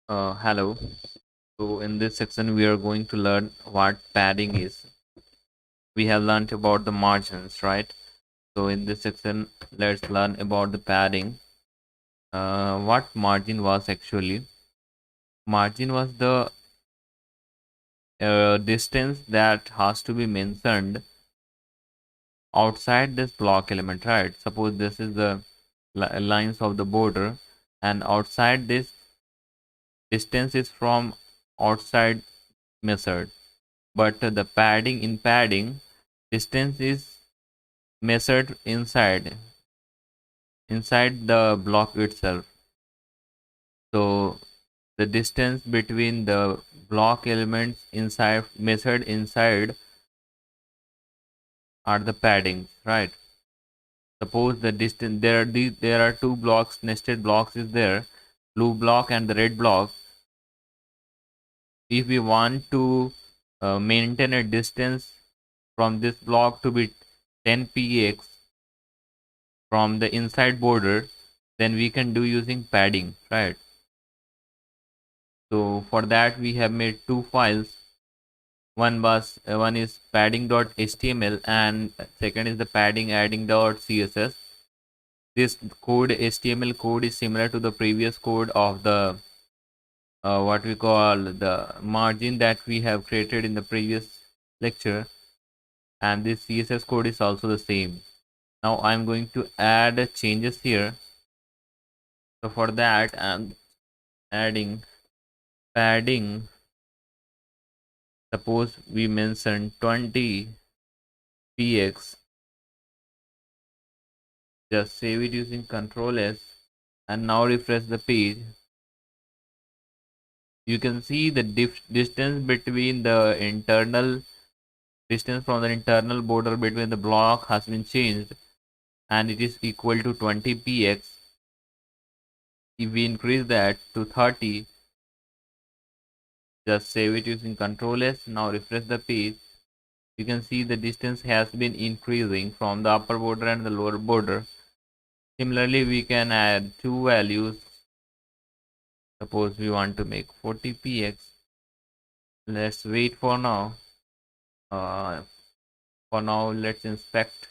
Hello. So in this section, we are going to learn what padding is. We have learned about the margins, right? So in this section, let's learn about the padding. What margin was actually? Margin was the distance that has to be mentioned outside this block element, right? Suppose this is the lines of the border, and outside this distance is from outside method. But the padding distance is measured inside the block itself. So the distance between the block elements inside measured inside are the paddings, right? Suppose the distance there are two blocks, nested blocks is there, blue block and the red block. If we want to maintain a distance from this block to be 10 px from the inside border, then we can do using padding, right? So for that we have made two files. One is padding.html and second is the padding adding.css. This code HTML code is similar to the previous code of the what we call the margin that we have created in the previous lecture, and this CSS code is also the same. Now I'm going to add changes here. So for that I'm adding padding. Suppose we mention 20 px. Just save it using Control S and now refresh the page. You can see the distance between the internal distance from the internal border between the block has been changed, and it is equal to 20 px. If we increase that to 30, just save it using Control S. Now refresh the page. You can see the distance has been increasing from the upper border and the lower border. Similarly, we can add two values. Suppose we want to make 40 px. Let's wait for now. For now, let's inspect.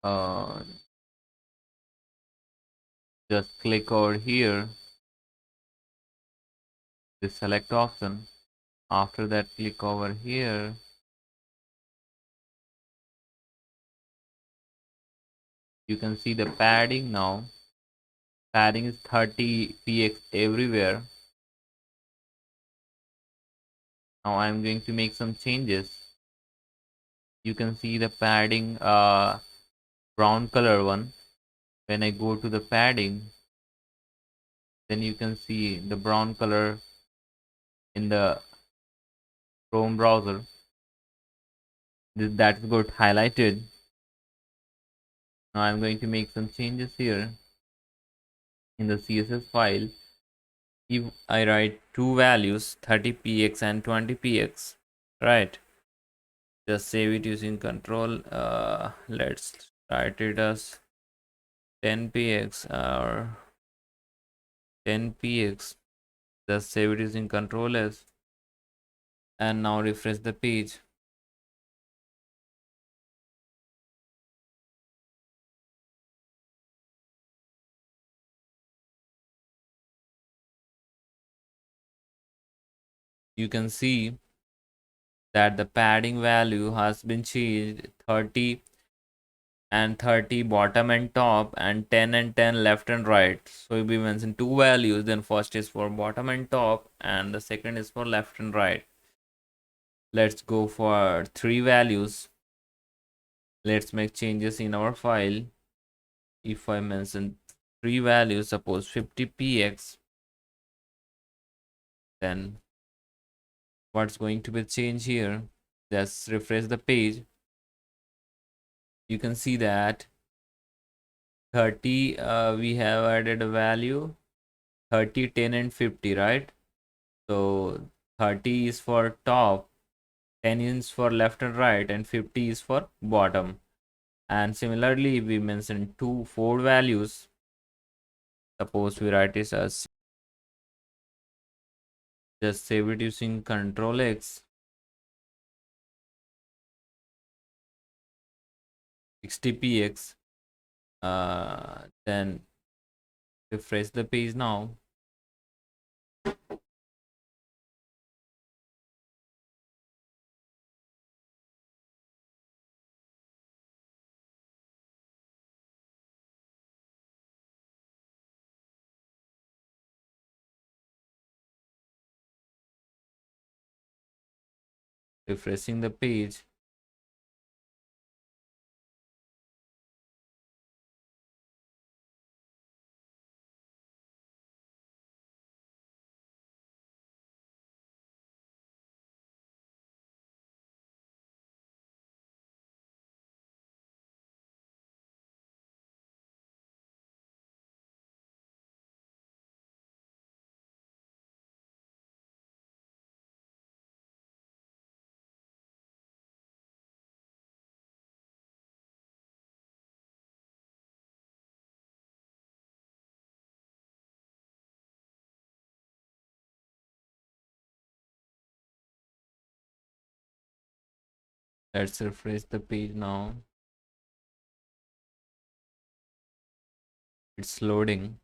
Uh, just click over here, the select option. After that, click over here. You can see the padding now. Padding is 30 px everywhere. Now I'm going to make some changes. You can see the padding brown color one. When I go to the padding, then you can see the brown color in the Chrome browser. That's got highlighted. Now I'm going to make some changes here in the CSS file. If I write two values 30 px and 20 px, right? Just save it using Control. Let's write it as 10 px or 10 px. Just save it using Control S and now refresh the page. You can see that the padding value has been changed 30 and 30 bottom and top and 10 and 10 left and right. So if we mention two values, then first is for bottom and top and the second is for left and right. Let's go for three values. Let's make changes in our file. If I mention three values, suppose 50 px, then what's going to be changed here? Just refresh the page. You can see that 30 we have added a value 30, 10, and 50, right? So 30 is for top, 10 is for left and right, and 50 is for bottom. And similarly, we mentioned two 4 values. Suppose we write this as, just save it using Control X, 60px. Then refresh the page now. Refreshing the page. Let's refresh the page now. It's loading.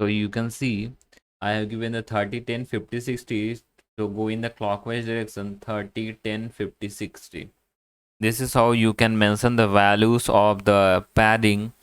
So you can see I have given the 30, 10, 50, 60 to go in the clockwise direction, 30, 10, 50, 60. This is how you can mention the values of the padding